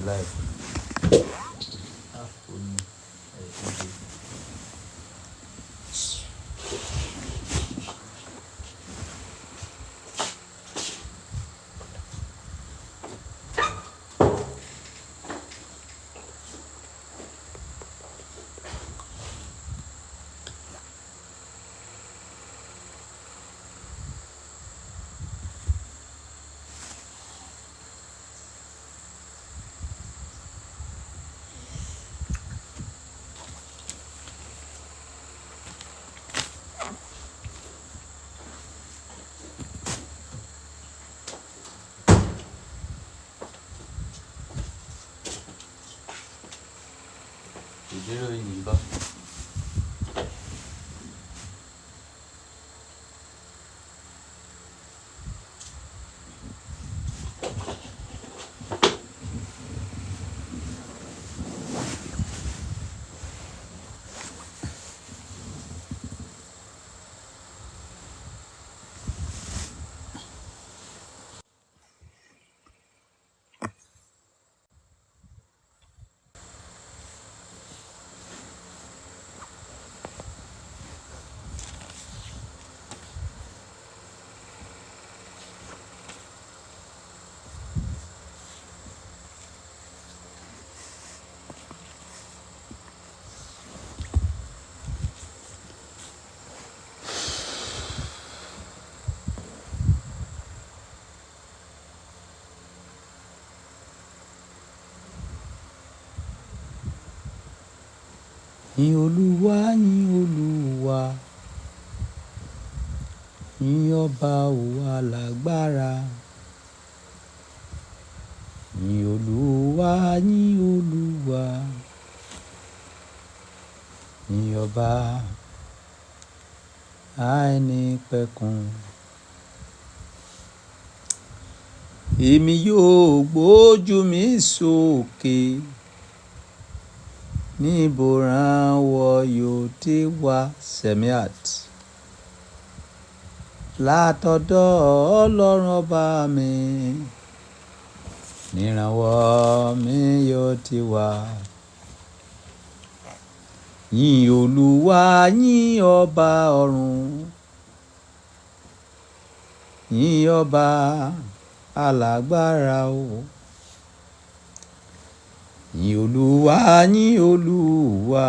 life. 이제로인가? Yìn Olúwa, yìn Olúwa, yìn ọba òwa lágbára. Yìn Olúwa, yìn Olúwa, yìn ọba àìnípẹ̀kun. Èmi yóò gbójú mi sókè, níbo ìrànwọ́ yóò ti wá? Semiat. Látọ̀dọ̀ Ọlọ́run ọba mi, nìrànwọ́ mi yóò ti wá. Yìn Olúwa, yìn ọba ọ̀run, yìn ọba alágbára o. Yìn Olúwa, yìn Olúwa,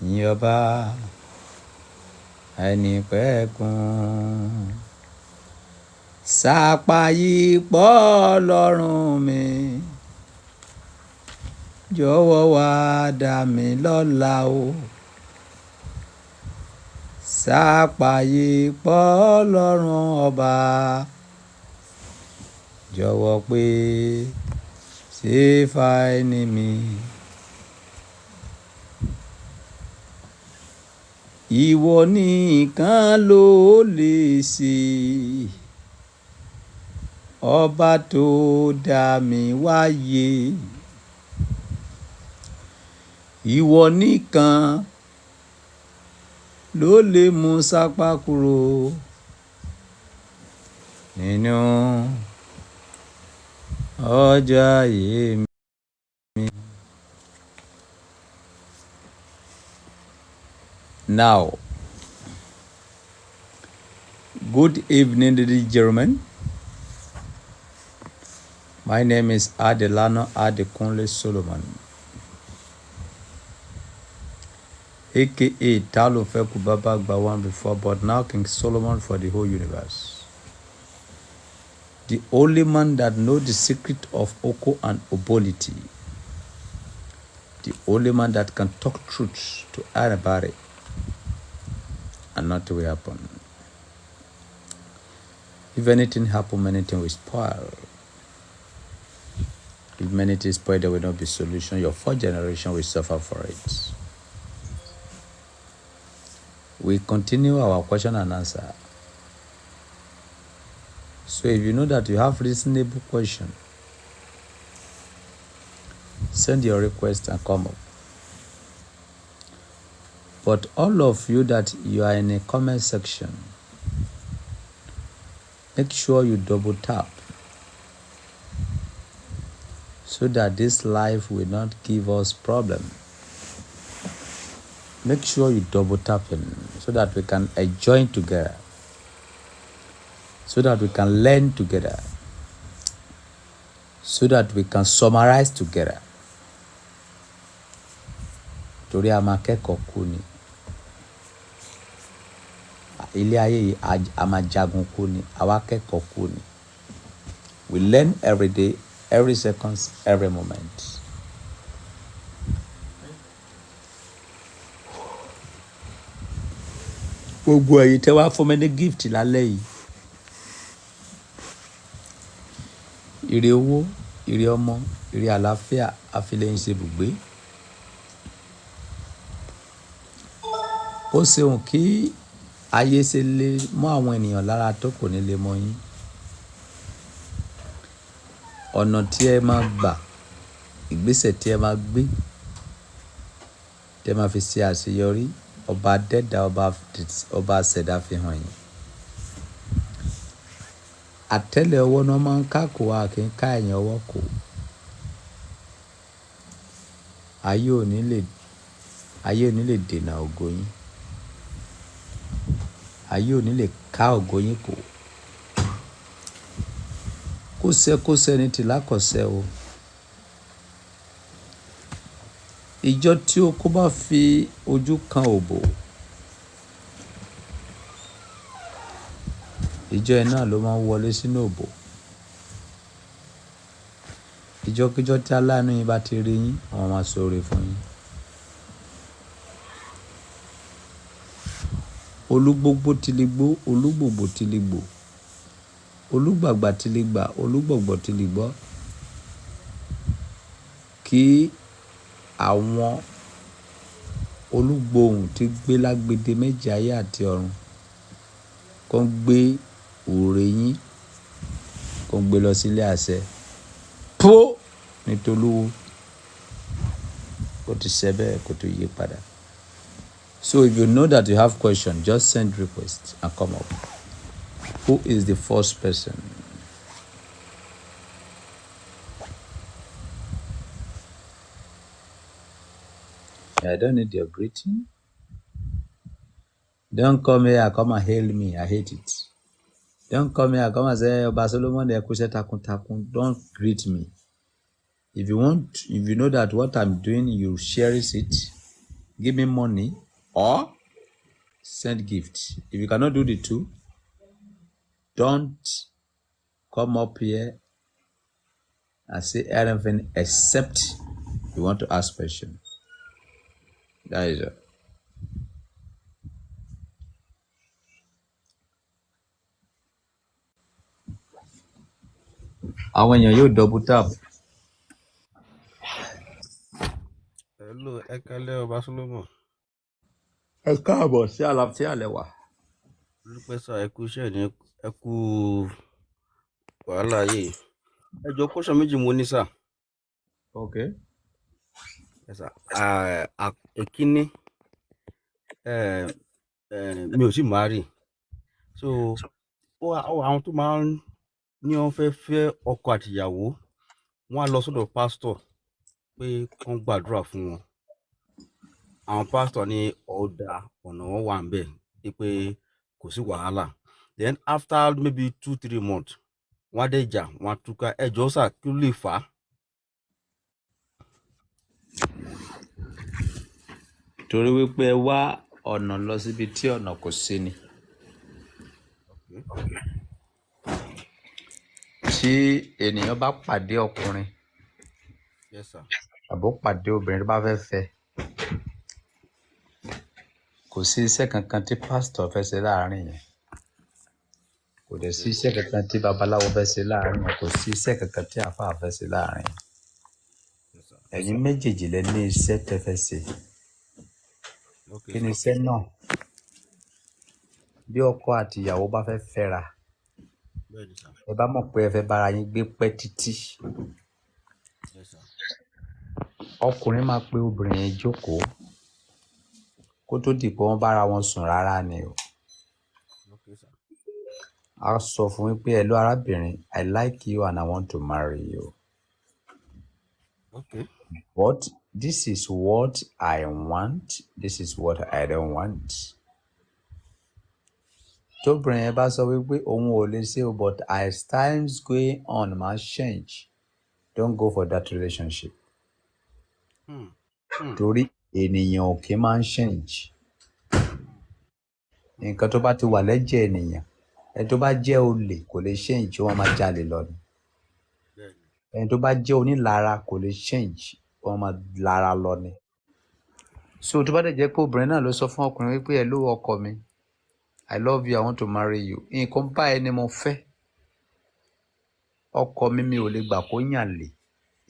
yìn ọba àìnípẹ̀kun. Sápá yípo Ọlọ́run mi, jọ̀wọ́ wá dá mi lọ́lá o. Sápá yípo Ọlọ́run ọba, jọ̀wọ́ pé ṣe fáìní mi. Ìwọ nìkan ló lè ṣe, ọba tó dá mi wáyé. Ìwọ nìkan ló lè mú sápá kúrò nínú ọjọ́ ayé mi. Now, good evening, ladies and gentlemen. My name is Adelano Adekunle Solomon, aka Talo Feku Baba Gbawan before, but now King Solomon for the whole universe. The only man that knows the secret of Oko and Obolity. The only man that can talk truth to anybody and nothing will happen. If anything happen, anything will spoil. If many things spoil, there will not be solution. Your fourth generation will suffer for it. We continue our question and answer. So if you know that you have reasonable question, send your request and come up. But all of you that you are in a comment section, make sure you double tap so that this life will not give us problem. Make sure you double tap in so that we can enjoy together, so that we can learn together, so that we can summarize together. Torí a máa kẹ́kọ̀ọ́ kú ni. Ilé ayé yìí a máa jagun kú ni, àwa kẹ́kọ̀ọ́ kú ni. We learn every day, every second, every moment. Gbogbo ẹ̀yin tẹ́ wá fún mi ní gift lálẹ́ yìí. Ire owó, ire ọmọ, ire àlàáfíà àfilẹ́yìn ṣe bùgbé. Ó ṣeun kí ayé ṣe lè mọ́ àwọn ènìyàn lára tó kò ní lè mọ yín. Ọ̀nà tí ẹ máa gbà, ìgbésẹ̀ tí ẹ máa gbé, tí ẹ máa fi ṣe àṣeyọrí, ọba dẹ́dà ọba ṣẹ̀dá fi hàn yín. Àtẹ́lẹ̀ ọwọ́ náà máa ń kákò wá kí n ká ẹ̀yìn ọwọ́ kò. Ayé ò ní lè dènà ògo yín. Ayé ò ní lè ká ògo yín kò. Kóṣẹ́ ní tìlá kọ̀ṣẹ́ o. Ìjọ tí o kó bá fi ojú kan òbò, ìjọ ẹ̀ náà ló máa ń wọlé sínú òbò. Ìjọkíjọ tí aláàánú yín bá ti rí yín, àwọn máa ṣoore fún yín. Olúgbógbó ti lè gbó, olúgbògbò ti lè gbò, olúgbàgbà ti lè gbà, olúgbọ̀gbọ̀ ti lè gbọ́. Kí àwọn olúgbòhùn ti gbé lágbede méjì ayé àti ọ̀run kó ń gbé òrè yín, kó ń gbé lọ sílé àṣẹ. Pó nítolúwo kó ti ṣẹ bẹ́ẹ̀ kó tó yí padà. So if you know that you have question, just send request and come up. Who is the first person? I don't need your greeting. Don't come here, come and hail me. I hate it. Don't come here, come and say, Oba Solomon, don't greet me. If you know that what I'm doing, you cherish it, give me money or send gift. If you cannot do the two, don't come up here and say anything except you want to ask question. That is it. Àwọn èèyàn yóò double tap. Hello, ẹ kálẹ́ Ọba Solomon. Ẹ káàbọ̀ sí àlàáfíà lẹ́wà. Olùpẹ́ sá ẹ kú iṣẹ́ ní ẹ kú wàhálà yìí. Ẹ jọ kọ́ṣọ́ méjì mo ní sà. Okay. Ẹ sà èkíní mi ò sì máa rí. So àwọn tó máa ń ní wọ́n fẹ́ ọkọ àtìyàwó wọ́n á lọ sọ́dọ̀ pásítọ̀ pé kán gbàdúrà fún wọn. Àwọn pásítọ̀ ní ọ̀dà ọ̀nà wọn wà ń bẹ̀ pé kò sí wàhálà. Then after maybe 2-3 months wọ́n á dé ìjà wọ́n á túká. Ẹ jọ̀ọ́ sà kí ló lè fà á? Torí wípé ẹ wá ọ̀nà lọ síbi tí ọ̀nà kò sí ni. Tí ènìyàn bá pàdé ọkùnrin, Yes sir. àbó pàdé obìnrin tó bá fẹ́ fẹ́, kò sí iṣẹ́ kankan tí pásítọ̀ fẹ́ ṣe láàárín yẹn. Kò dẹ̀ sí iṣẹ́ kankan tí babaláwo fẹ́ ṣe láàárín yẹn. Kò sí iṣẹ́ kankan tí àfáà fẹ́ ṣe láàárín yẹn. Yes sir. Ẹ̀yin méjèèjì lẹ ní iṣẹ́ tẹ́ fẹ́ ṣe. Okay, Kí ni sir. iṣẹ́ náà? Bí ọkọ àti ìyàwó bá fẹ́ fẹ́ra, Bẹ́ẹ̀ni sir. ẹ bá mọ̀ pé ẹ fẹ́ bára yín gbé pẹ́ títí. Yes sir. Ọkùnrin máa pe obìnrin yẹn jókòó kó tó di pé wọ́n bára wọn sùn rárá ni o. Okay sir. A sọ fún yín pé hello arábìnrin, I like you and I want to marry you. Okay. But this is what I want. This is what I don't want. Tóbìnrin yẹn bá sọ wípé òun ò lè ṣe o, but as times going on máa change, don't go for that relationship. Torí ènìyàn ò kí máa ń change. Nǹkan tó bá ti wà lẹ́jẹ̀ ènìyàn, ẹni tó bá jẹ́ olè kò lè change, wọ́n máa jalè lọ ni. Ẹni tó bá jẹ́ onílara kò lè change, wọ́n máa lara lọ ni. So tó bá dẹ̀ jẹ́ pé obìnrin náà ló sọ fún ọkùnrin wípé ẹ ló ọkọ mi, I love you, I want to marry you. Nǹkan báyìí ni mo fẹ́. Ọkọ mi ò lè gbà kó yàn lè,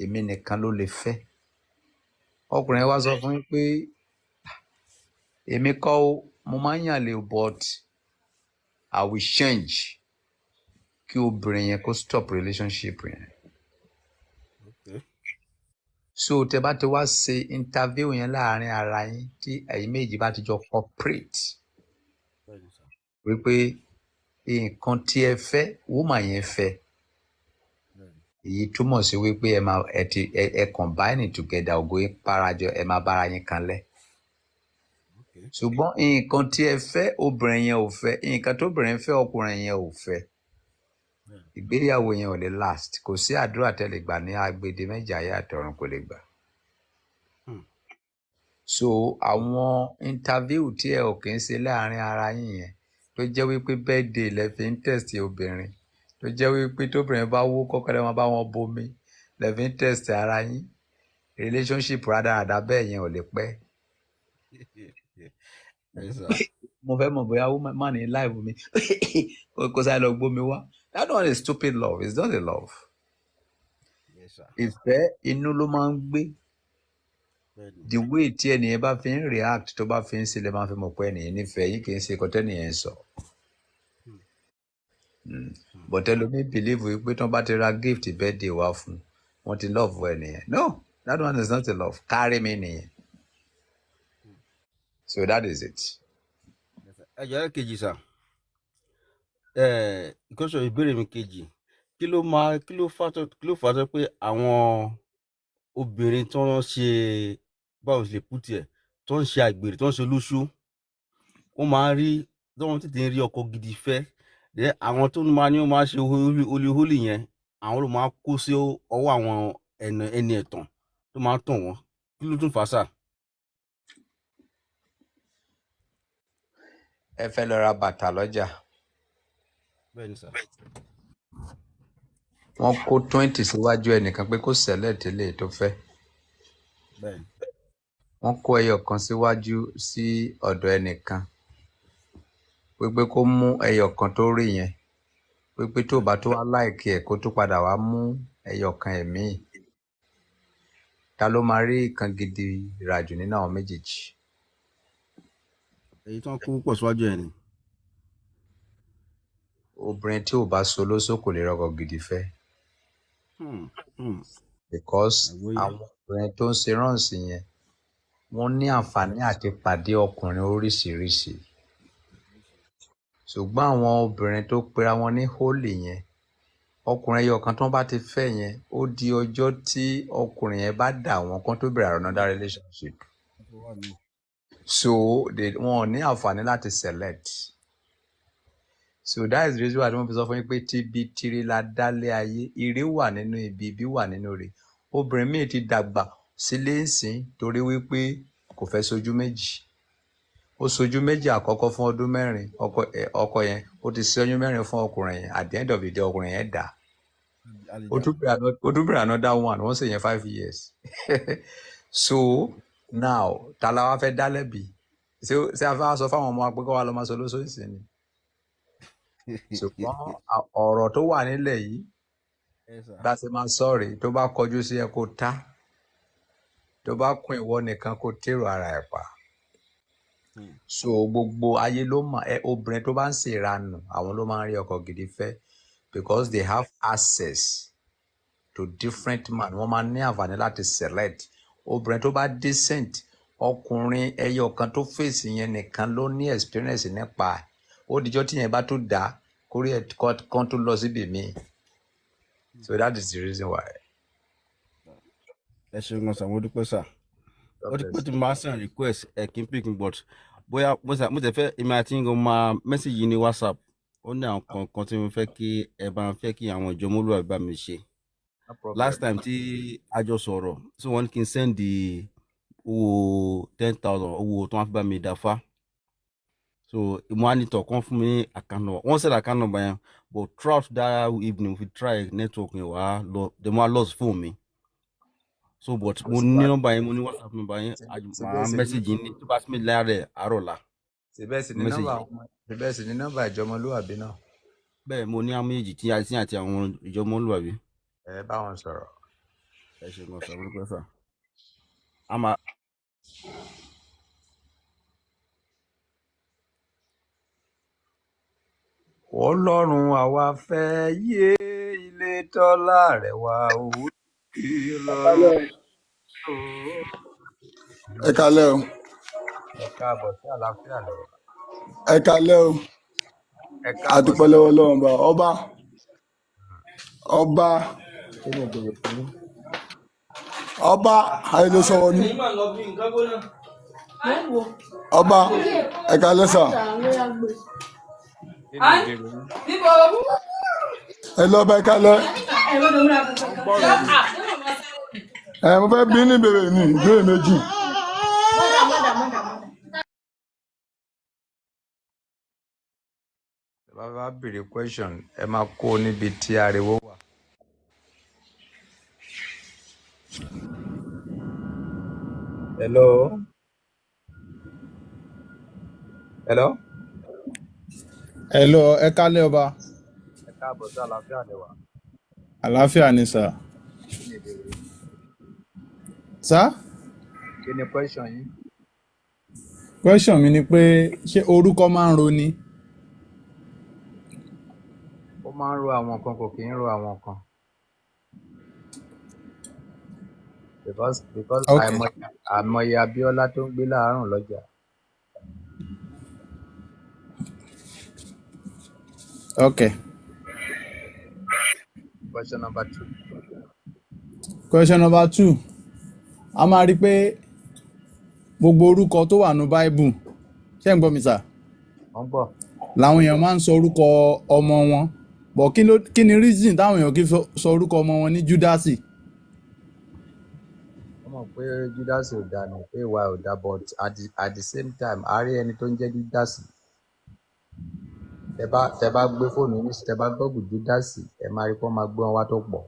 èmi nìkan ló lè fẹ́. Ọkùnrin wá sọ fún mi pé èmi kọ́ o, mo máa ń yàn lè but I will change. Kí obìnrin yẹn kó stop relationship yẹn. Okay. So tẹ bá ti wá ṣe interview yẹn láàrin ara yín tí ẹ̀yin méjì bá ti jọ cooperate wípé nǹkan tí ẹ fẹ́ woman yẹn fẹ́, èyí túmọ̀ sí wípé ẹ combine together ògo yín parajọ, ẹ máa bára yín kanlẹ̀. Ṣùgbọ́n nǹkan tí ẹ fẹ́ obìnrin yẹn ò fẹ́, nǹkan tóbìnrin fẹ́ ọkùnrin yẹn ò fẹ́, ìgbéyàwó yẹn ò lè last. Kò sí àdúrà tẹ́lẹ̀ gbà ní agbede méjì ayé àtọ̀run kò lè gbà. So àwọn interview tí ẹ ò kì í ṣe láàrin ara yín yẹn, tó jẹ́ wípé birthday lẹ fi ń test obìnrin, tó jẹ́ wípé tóbìnrin bá wó kọ́kọ́rẹ́ wọn bá wọn bomi lẹ fi ń test ara yín, relationship rádaràda bẹ́ẹ̀ yẹn ò lè pẹ́. Mo fẹ́ mọ̀ bóyá woman ní live mi kó sáré lọ gbómi wá. That one is stupid love. It's not a love. Ìfẹ́ inú ló máa ń gbé. The way tí ẹnìyẹn bá fi ń react tó bá fi ń sílẹ̀ máa fi mọ̀ pé ẹnìyẹn nífẹ̀ẹ́ yín kì í ṣe kọ́tẹ́ nìyẹn sọ. But ẹlòmíì believe wípé tí wọ́n bá ti ra gift birthday wá fún wọn ti love ẹnìyẹn. No, that one is not a love. Carry me nìyẹn. So that is it. Ẹ̀jẹ̀ kejì sà, ìkọ́sọ̀ ìbéèrè mi kejì, kí ló fà tó pé àwọn obìnrin tó ń ṣe báwo ṣe put ẹ̀ tó ń ṣe àgbèrè tó ń ṣe olóṣó, wọ́n máa ń rí wọ́n tètè ń rí ọkọ gidi fẹ́, àwọn tó máa ní wọ́n máa ṣe hólì yẹn, àwọn ló máa kó sí ọwọ́ àwọn ẹni ẹ̀tàn tó máa ń tàn wọ́n. Kí ló tún fà á sà? Ẹ fẹ́ lọ ra bàtà lọ́jà. Bẹ́ẹ̀ni sà. Wọ́n kó 20 síwájú ẹnìkan pé kó select ilé tó fẹ́. Bẹ́ẹ̀ni. Wọ́n kó ẹyọ kan síwájú sí ọ̀dọ̀ ẹnìkan wípé kó mú ẹyọ kan tó rí yẹn, wípé tó bá tó wá láìkí ẹ̀ kó tó padà wá mú ẹyọ kan ẹ̀mí. Ta ló máa rí nǹkan gidi ràjù nínú àwọn méjèèjì? Èyí tó ń kó pọ̀ síwájú ẹ̀ ni. Obìnrin tí ò bá so lóṣó kò lè rọ́kọ gidi fẹ́. Because àwọn obìnrin tó ń ṣe ránṣì yẹn wọ́n ní àǹfààní àti pàdé ọkùnrin oríṣiríṣi. Ṣùgbọ́n àwọn obìnrin tó pera wọn ní holy yẹn, ọkùnrin ẹyọ kan tó bá ti fẹ́ yẹn, ó di ọjọ́ tí ọkùnrin yẹn bá dà wọ́n kán tó bẹ̀rẹ̀ another relationship. So wọn ò ní àǹfààní láti select. So that is the reason why wọ́n fi sọ fún yín pé tíbi tiri la dálé ayé, ire wà nínú ibi, ibi wà nínú ire. Obìnrin míì ti dàgbà sílé ìsìn torí wípé kò fẹ́ sojú méjì. Ó sojú méjì àkọ́kọ́ fún ọdún mẹ́rin, ọkọ yẹn ó ti ṣẹ́yún mẹ́rin fún ọkùnrin yẹn, at the end of the day ọkùnrin yẹn dà. Ó tún bẹ̀rẹ̀ another one, wọ́n ṣe yẹn 5 years. So now ta la wá fẹ́ dá lẹ́bi? Ṣé a fẹ́ sọ fáwọn ọmọ wa pé kó wá lọ máa sọ lóṣooṣù ìsìn ni? Ṣùgbọ́n ọ̀rọ̀ tó wà nílẹ̀ yìí bá ṣe máa sọ̀rọ̀ tó bá kọjú sí ẹ kó tá, tó bá kún ìwọ nìkan kó tèrò ara ẹ̀ pa. So gbogbo ayé ló mọ̀ obìnrin tó bá ń ṣèranù àwọn ló máa ń rí ọkọ gidi fẹ́, because they have access to different man. Wọ́n máa ní àǹfààní láti select. Obìnrin tó bá decent, ọkùnrin ẹyọ kan tó fèsì yẹn nìkan ló ní experience nípa ẹ̀. Ó dijọ́ tí yẹn bá tó dá kórí ẹ̀ kan tó lọ síbi míì. So that is the reason why. ẹ ṣeun gan sir, mo dúpẹ́ sir. God Ó ti pé bless tí you. mo máa send request ẹ kí n pick but bóyá mo tẹ̀ fẹ́ èmi àti yín gan máa message yín ní WhatsApp. Ó ní àwọn kankan tí mo fẹ́ kí ẹ bá ń fẹ́ kí àwọn ìjọ Ọmọlúwàbí bá mi ṣe. No problem. Last time tí a jọ sọ̀rọ̀ so wọ́n ní kí n send owó 10,000 owó tó wọ́n fi bá mi dáfá. So mo á ní tọ̀ kán fún mi ní account number. Wọ́n send account number yẹn but throughout that evening we try network yẹn wá lọ dem wá lost phone mi. So but mo ní nọ́mbà yẹn mo ní WhatsApp nọ́mbà yẹn màá message yín ní tó bá sí mi láàárẹ̀ àárọ̀ la. Síbẹ̀ sì ní nọ́mbà ìjọ Ọmọlúwàbí náà. Bẹ́ẹ̀ mo ní àwọn méjì tí a ti àti àwọn ìjọ Ọmọlúwàbí. Ẹ bá wọn sọ̀rọ̀. Ẹ ṣe gan sir, mo dúpẹ́ sir. A máa. Ọlọ́run àwa fẹ́ yé ilé tọ́lá rẹ̀ wá owó kí lọ́rùn. Ẹ kalẹ́ o. Ẹ káàbọ̀ sí àlàáfíà lọ. Ẹ kalẹ́ o. Ẹ káàbọ̀ Àdúpẹ́ lọ́wọ́ Ọlọ́run bá ọba ayélujára sọ̀rọ̀ ni. Ọba ẹ kalẹ́ sà. Ẹ lọ bá ẹ kalẹ́. Mo fẹ́ bí ní ìbéèrè méjì. Bàbá béèrè question ẹ máa kó níbi tí ariwo wà. Hello. Hello, ẹ kálẹ́ ọba. Ẹ káàbọ̀ sí àlàáfíà lẹ wà. Àlàáfíà ni sà. Sà? Kí ni question yín? Question mi ni pé ṣé orúkọ máa ń roni? Ó máa ń ro àwọn kan kò kì í ro àwọn kan. Because àìmọye Abíọ́lá tó ń gbé láàárùn lọ́jà. Okay. Question number 2. Question number 2. A máa rí pé gbogbo orúkọ tó wà ní Bible ṣé ń gbọ́ mi sà? Wọ́n gbọ́. Làwọn èèyàn máa ń sọ orúkọ ọmọ wọn. But kí ni reason táwọn èèyàn kì í sọ orúkọ ọmọ wọn ní Júdásì? Wọ́n mọ̀ pé Júdásì ò dá ní pé ìwà ò dá but at the same time a rí ẹni tó ń jẹ́ Júdásì. Tẹ bá gbé fóònù yín sí tẹ bá gbọ́gùn Júdásì ẹ máa rí pé wọ́n máa gbé wọn wá tó pọ̀.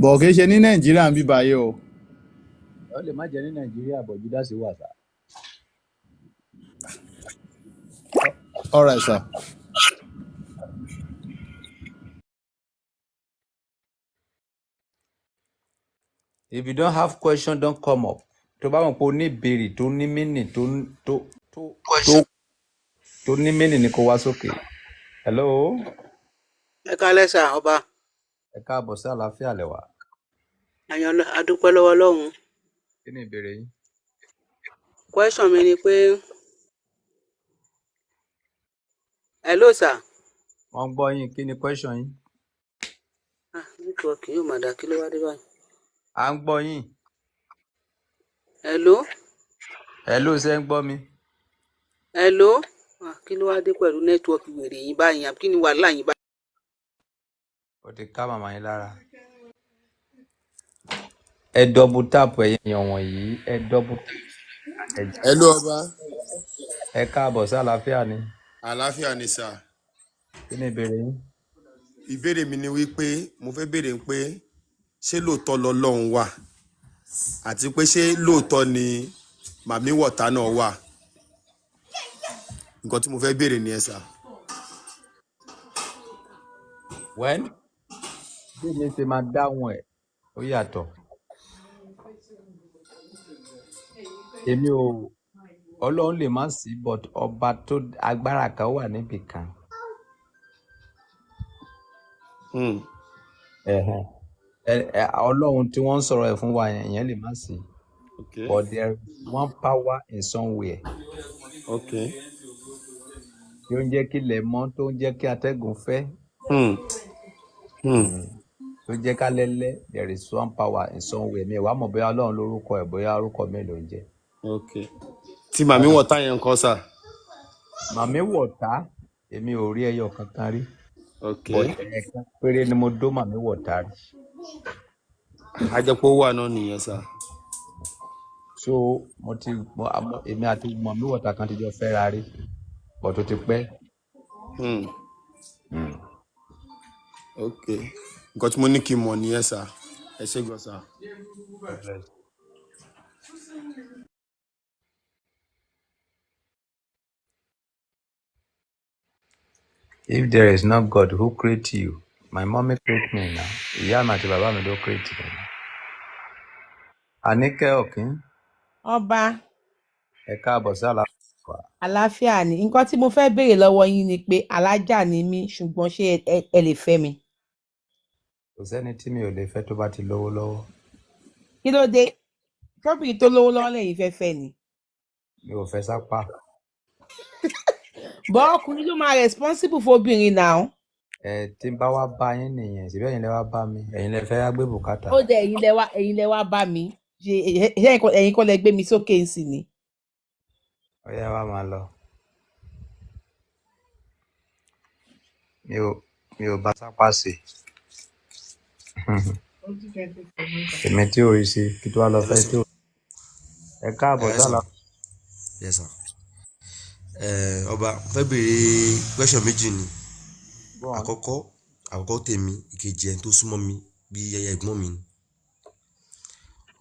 Bọ̀ kì í ṣe ní Nàìjíríà ń bí báyìí o. Ó lè má jẹ́ ní Nàìjíríà but Júdásì wà sá. All right, sir. If you don't have question, don't come up. Tó bá mọ̀ pé o ní ìbéèrè tó ní mínì tó ní mínì ni kó wá sókè. Hello. Ẹ kálẹ́ sà ọba. Ẹ káàbọ̀ sí àlàáfíà lẹ wà. Àyàn adúpẹ́ lọ́wọ́ Ọlọ́run. Kí ni ìbéèrè yín? Question mi ni pé hello sà. Wọ́n gbọ́ yín, kí ni question yín? Nítòkì yóò máa dà kí ló wá dé báyìí. À ń gbọ́ yín. Hello. Hello, ṣé ń gbọ́ mi? Hello. Kí ló wá dé pẹ̀lú nẹ́tíwọ́ọ̀kì wèrè yín báyìí àbí kí ni wàhálà yín báyìí. Ó ti ká màmá yín lára. Ẹ double tap ẹ̀yin èèyàn wọ̀nyí, ẹ double tap. Hello ọba. Ẹ káàbọ̀ sí àlàáfíà ni. Àlàáfíà ni sà. Kí ni ìbéèrè yín? Ìbéèrè mi ni wípé mo fẹ́ béèrè pé ṣé lóòótọ́ lọ́lọ́run wà àti pé ṣé lóòótọ́ ni màmí wọ̀tá náà wà. Nǹkan tí mo fẹ́ béèrè ni ẹ sà. When bí mi ṣe máa dáhùn ẹ̀ ó yàtọ̀. Èmi ò Ọlọ́run lè má sí but ọba tó agbára kan wà níbì kan. Ọlọ́run tí wọ́n ń sọ̀rọ̀ ẹ̀ fún wa yẹn lè má sí. Okay. But there is one power in somewhere. Okay. Tí ó ń jẹ́ kí ilẹ̀ mọ́ tó ń jẹ́ kí atẹ́gùn fẹ́. tó jẹ́ kálẹ́lẹ́ there is one power in somewhere mi ò wá mọ̀ bóyá ọlọ́run lórúkọ ẹ̀ bóyá orúkọ mi ló ń jẹ́. ok tí màmí wọ̀tá yẹn ń kọ́ sà. màmí wọ̀tá èmi ò rí ẹyọ kankan rí ok but ẹ̀ẹ̀kan péré ni mo dó màmí wọ̀tá rí. ajẹ́pọ̀ wà náà nìyẹn sà. so èmi àti màmí wọ̀tá kan ti jọ fẹ́ra rí but ó ti pẹ́. ok nǹkan tí mo ní kí n mọ̀ nìyẹn sà ẹ ṣé gan sà. If there is no God who create you, my mommy create me now. Ìyá mi àti bàbá mi ló create me. Àníkẹ́ Ọ̀kín, ọba ẹ káàbọ̀ sí àlàáfíà. àlàáfíà ni nǹkan tí mo fẹ́ béèrè lọ́wọ́ yín ni pé alájà ni mí ṣùgbọ́n ṣé ẹ lè fẹ́ mi. Kò sẹ́ni tí mi ò lè fẹ́ tó bá ti lówó lọ́wọ́. kí ló dé tóbìnrin tó lówó lọ́wọ́ lẹ́yìn fẹ́ ni. Mi ò fẹ́ sápá. bọ́ ọkùnrin ló máa responsible fóbìnrin náà. Tí n bá wá bá yín nìyẹn, síbí ẹ̀yin lẹ wá bá mi, ẹ̀yin lẹ fẹ́ gbé bùkátà. ó dẹ ẹ̀yin lẹ wá bá mi ṣe ẹ̀yin kọ́ lẹ gbé mi sókè nsì ni. Ó yá wá máa lọ. Mi ò bá sápá sí. Èmi tí ò rí sí kí tó wá lọ fẹ́ tí ò. Ẹ káàbọ̀ sí àlàáfíà. Yes sir. Ọba fẹ́ béèrè question méjì ni. Àkọ́kọ́ tèmi, ìkejì ẹ̀ tó súnmọ́ mi bí ẹ̀gbọ́n mi ni.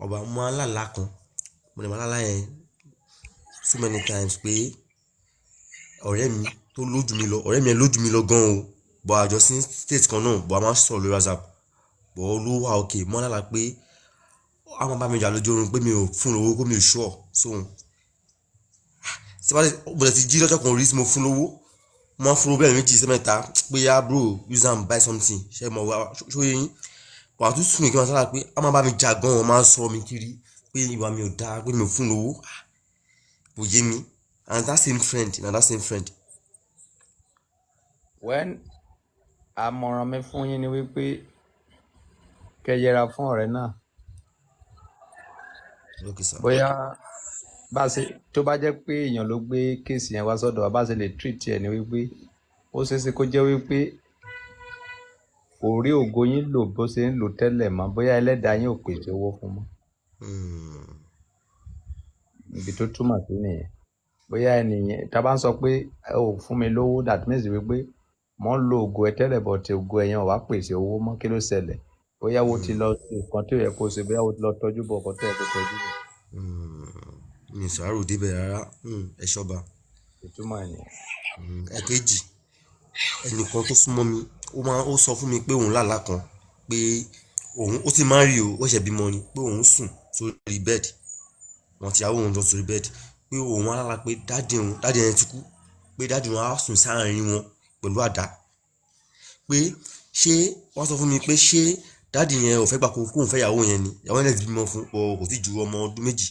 Ọba mo alálà kan, mo lè máa lálá yẹn so many times pé ọ̀rẹ́ mi tó lójú mi lọ, ọ̀rẹ́ mi yẹn lójú mi lọ gan o, bọ̀ àjọ sí state kan náà, bọ̀ a máa sọ̀rọ̀ lórí WhatsApp, bọ̀ olówó wa òkè, mo alálà pé a máa bá mi jà lójú oorun pé mi ò fún lówó, pé mi ò sure sóhun. Mo lè ti jí lọ́jọ́ kan rí tí mo fún lówó, mo máa fún lówó bẹ́ẹ̀ méjì sí mẹ́ta pé yá bro use am buy something ṣe mọ̀ wá ṣóyè yín. Wà á tún sùn kí wọ́n sára pé a máa bá mi jà gan, wọ́n máa sọ mi kiri pé ìwà mi ò dáa, pé mi ò fún lówó. Kò yé mi. And that same friend. When àmọ̀ràn mi fún yín ni wípé kẹ́ yẹra fún ọ̀rẹ́ náà. Okay sir. Bóyá tó bá jẹ́ pé èèyàn ló gbé kéèsì yẹn wá sọ́dọ̀ wa, bá ṣe lè treat ẹ̀ ni wípé ó ṣeéṣe kó jẹ́ wípé kò rí ògo yín lò bó ṣe ń lò tẹ́lẹ̀ mọ́, bóyá ẹlẹ́dàá yín ò pèsè owó fún mọ́. Ibi tó túmọ̀ sí nìyẹn. Bóyá ẹnìyẹn tá a bá ń sọ pé ò fún mi lówó, that means wípé mo ń lo ògo ẹ tẹ́lẹ̀ bọ̀ tí ògo ẹ̀yẹn ò wá pèsè owó mọ́, kí ló ṣẹlẹ̀? Bóyá wo ti lọ sí nǹkan tó yẹ kó ṣe, bóyá wo ti lọ tọ́jú bọ̀ nǹkan tó yẹ kó tọ́jú bọ̀. Mi ò sọ̀rọ̀ débẹ̀ rárá. Ẹ ṣọba. Ìtumọ̀ ẹ̀ nìyẹn. Ẹ̀kejì, ẹnìkan tó súnmọ́ mi ó sọ fún mi pé òun lálá kan pé ó ti máa ń rí o, ó ṣẹ̀ bímọ ni, pé òun sùn sórí bẹ́ẹ̀dì, wọ́n ti yàwó òun jọ sórí bẹ́ẹ̀dì, pé òun alára pé dáàdì yẹn ti kú, pé dáàdì wọn á sùn sáàárín wọn pẹ̀lú àdá, pé ṣé wọ́n sọ fún mi pé ṣé dáàdì yẹn ò fẹ́ gbà kóun fẹ́ yàwó yẹn ni, ìyàwó yẹn ti bímọ fún kò sí ju ọmọ ọdún méjì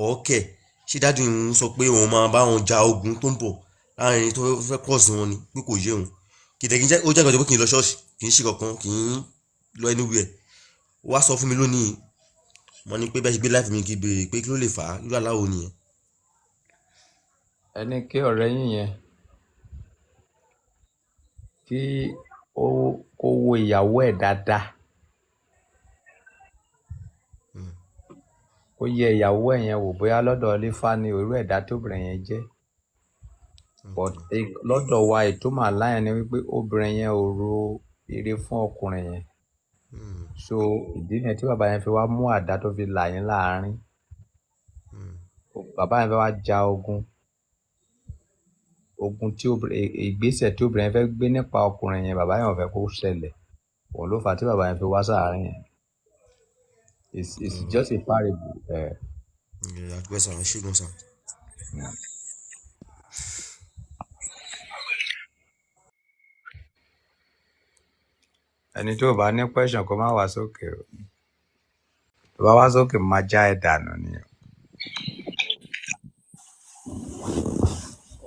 ọ̀ọ́kẹ́, ṣé dáàdì òun sọ pé òun máa bá wọn ja ogun tó ń bọ̀ láàrin tó fẹ́ cross wọn ni, pé kò yé òun. Kìtẹ̀ ó jẹ́ ìgbàjọ́ pé kì í lọ ṣọ́ọ̀ṣì, kì í ṣe kankan, kì í lọ anywhere. Ó wá sọ fún mi lónìí, mo ní pé bẹ́ẹ̀ ṣe gbé láìpẹ́ mi kì í béèrè pé kí ló lè fà á, irú aláwo nìyẹn. Ẹni kí ọ̀rẹ́ yín yẹn kí kó wo ìyàwó ẹ̀ dáadáa, kó yẹ ìyàwó ẹ̀ yẹn wò bóyá lọ́dọ̀ Lífá ni irú ẹ̀dá tóbìnrin yẹn jẹ́. But lọ́dọ̀ wa ìtumọ̀ àlá yẹn ni wípé obìnrin yẹn ò ro ire fún ọkùnrin yẹn. So ìdí yẹn tí bàbá yẹn fi wá mú àdá tó fi là yín láàárín. Bàbá yẹn fẹ́ wá ja ogun tí ìgbésẹ̀ tí obìnrin yẹn fẹ́ gbé nípa ọkùnrin yẹn, bàbá yẹn ò fẹ́ kó ṣẹlẹ̀. Òun ló fà á tí bàbá yẹn fi wá sáàárín yẹn. It's just a parable. Àgbẹ̀sà ṣùgbọ́n sà. Ẹni tó bá ní question kó má wá sókè o. Tó bá wá sókè máa já ẹ̀ dànù ni o.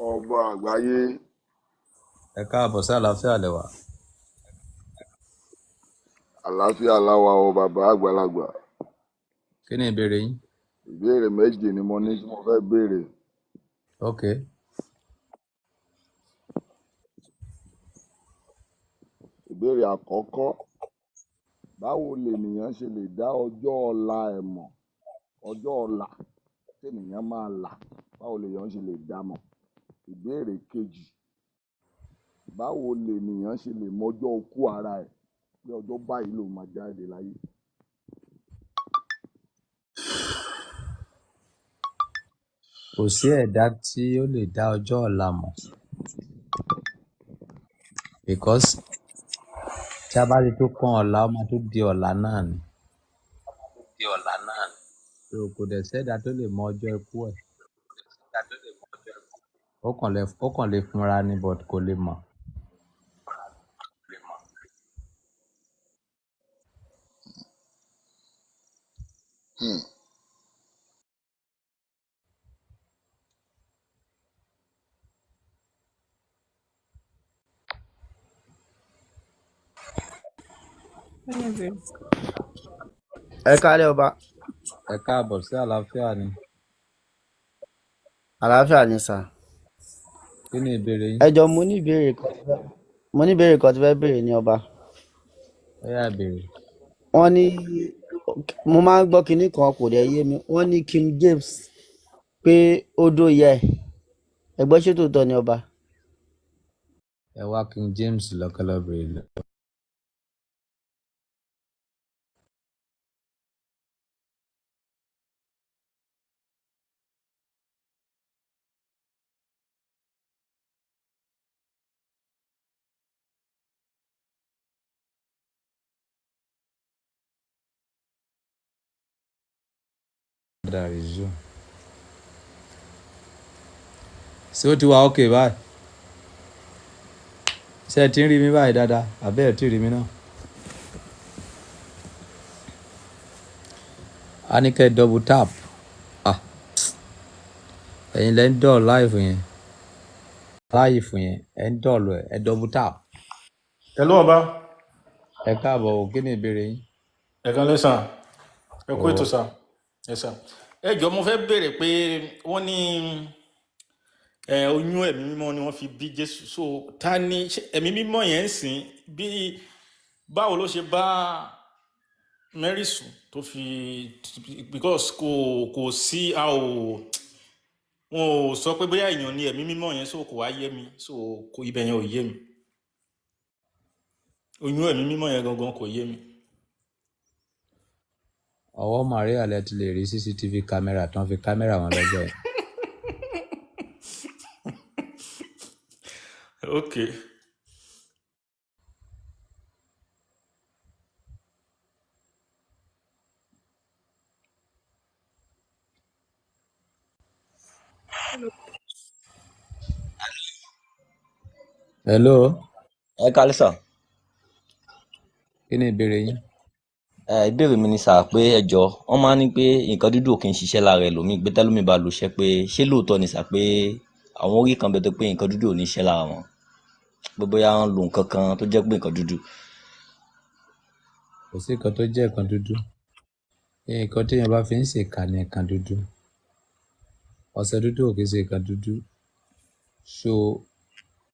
ọba àgbáyé. Ẹ káàbọ̀ sí àlàáfíà lẹ́wà. Àlàáfíà láwa o bàbá àgbàlagbà. kí ni ìbéèrè yín? Ìbéèrè méjì ni mo ní tí mo fẹ́ béèrè. ok Ìbéèrè àkọ́kọ́, báwo lènìyàn ṣe lè dá ọjọ́ ọ̀la ẹ̀ mọ̀? Ọjọ́ ọ̀la tènìyàn máa là, báwo lèèyàn ṣe lè dá mọ̀? Ìbéèrè kejì, báwo lènìyàn ṣe lè mọjọ́ ikú ara ẹ̀ pé ọjọ́ báyìí ló máa jáde láyé? kò sí ẹ̀dá tí ó lè dá ọjọ́ ọ̀la mọ̀ because tí a bá ti tó kàn ọ̀la ó máa tó di ọ̀la náà ni. So kò dẹ̀ sẹ́dá tó lè mọ ọjọ́ ikú ẹ̀. Ó kàn lè fúnra ni but kò lè mọ̀. Hmm. Ẹ káalẹ́ ọba. ẹ káàbọ̀ sí àlàáfíà ni. Àlàáfíà ni sà. kí ni ìbéèrè yín? Ẹ jọ̀ọ́ mo ní ìbéèrè kan tí fẹ́ béèrè ní ọba. ó yá béèrè. Wọ́n ní mo máa ń gbọ́ kinní kan kò dẹ̀ yé mi. Wọ́n ní King James pé ó dóye ẹ̀. Ẹ gbọ́ ṣé tòótọ́ ni ọba? ẹ wá King James lọ́kọ́lọ́ béèrè lọ. ṣé ó ti wà ókè báyìí? ṣé ẹ ti ń rí mi báyìí dáadáa àbẹ́ ẹ̀ tí ì rí mi náà? a ní kẹ́ double tap. ẹ̀yin lẹ́ ń dọ̀ láìfù yẹn ẹ̀ ń dọ̀lù ẹ̀ double tap. Hello ọba. ẹ káàbọ̀ o, kí ni ìbéèrè yín? Ẹ̀kan lẹ́sàn. Ẹ kú Ọwọ́. ètò sà. Ẹ sà. Ẹ jọ̀ọ́ mo fẹ́ béèrè pé wọ́n ní oyún ẹ̀mí mímọ́ ni wọ́n fi bí Jésù. So ta ni ẹ̀mí mímọ́ yẹn ń sìn bí báwo ló ṣe bá Mary sùn tó fi because kò sí wọn ò sọ pé bóyá èèyàn ni ẹ̀mí mímọ́ yẹn so kò wá yé mi so kò ibẹ̀ yẹn ò yé mi. Oyún ẹ̀mí mímọ́ yẹn gangan kò yé mi. ọwọ́ Maria lẹ ti lè rí CCTV kámẹ́rà tán fi kámẹ́rà wọn lọ́jọ́ yẹn. Okay. hello. Ẹ káalẹ́ sà. kí ni ìbéèrè yín? Ìbéèrè mi ni sà pé ẹ jọ̀ọ́ wọ́n máa ń ní pé nǹkan dúdú ò kí ń ṣiṣẹ́ lára ẹlòmíì pé tẹ́lómíì bá lo iṣẹ́ pé ṣé lóòótọ́ ni sà pé àwọn orí kan bẹ tó pé nǹkan dúdú ò ní ṣiṣẹ́ lára wọn pé bóyá wọ́n lo nǹkan kan tó jẹ́ pé nǹkan dúdú. kò sí nǹkan tó jẹ́ nǹkan dúdú. nǹkan téèyàn bá fi ń ṣèkà ní nǹkan dúdú. ọṣẹ dúdú ò kì í ṣe nǹkan dúdú. so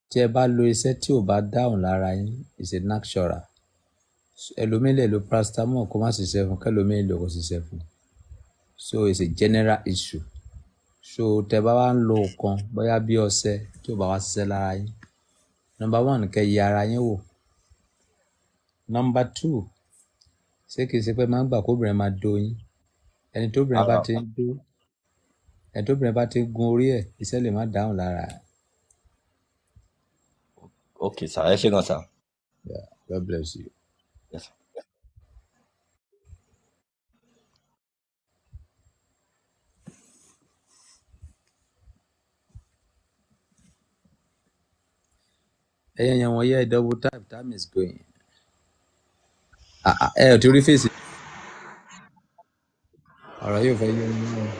tí ẹ bá lo iṣẹ́ tí ò bá dáhùn lára yín is a natural. ẹlòmíì lè lo paracetamol kó má ṣiṣẹ́ fún kẹlòmíì lò kó ṣiṣẹ́ fún. so it's a general issue. so tẹ bá wá ń lo nǹkan bóyá bí ọṣẹ tí ò bá wá ṣiṣẹ́ lára yín, number one kẹ́ yẹ ara yín wò. number two, ṣé kìí ṣe pé máa ń gbà kóbìnrin máa do yín? ẹni tóbìnrin bá ti ń dó ẹni tóbìnrin bá ti ń gun orí ẹ̀ iṣẹ́ lè má dáhùn lára ẹ̀. Okay sà, ẹ ṣé gan sà. Yeah, God bless you. Yes. ẹ̀yin yẹn wọ̀nyí ẹ̀ double time is going. ẹ ò tí rí fèsì. ọ̀rọ̀ yóò fẹ́ yé mi náà.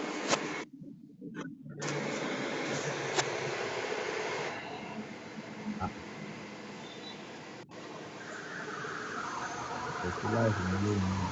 kò sí láìsí mi lónìí.